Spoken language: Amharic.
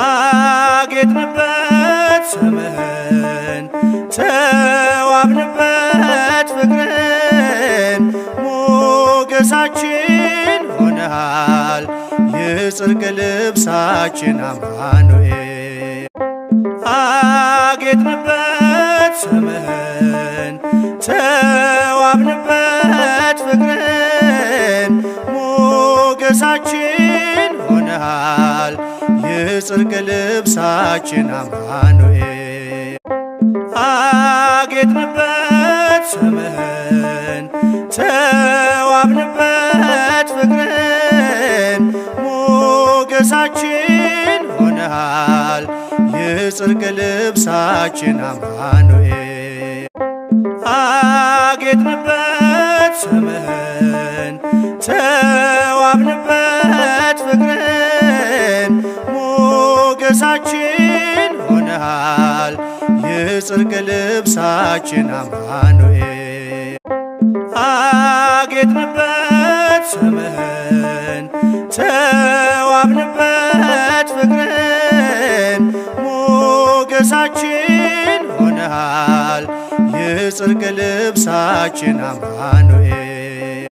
አጌጥንበት ስምህን ተዋብንበት ፍቅርን ሞገሳችን ሆነሃል የጽድቅ ልብሳችን አማኑኤል። አጌጥንበት ስምህን ተዋብንበት ፍቅርን ሞገሳችን ሆነሃል የጽድቅ ልብሳችን አማኑኤል። አጌጥንበት ስምህን ተዋብንበት ፍቅርን ሞገሳችን ሆነሃል የጽድቅ ልብሳችን አማኑኤል። አጌጥንበት ስምህን ተዋብንበት ፍቅርን ሞገሳችን ሆነሃል የጽድቅ ልብሳችን አማኑኤል። አጌጥንበት ስምህን ተዋብንበት ፍቅርን ሞገሳችን ሆነሃል የጽድቅ ልብሳችን አማኑኤል።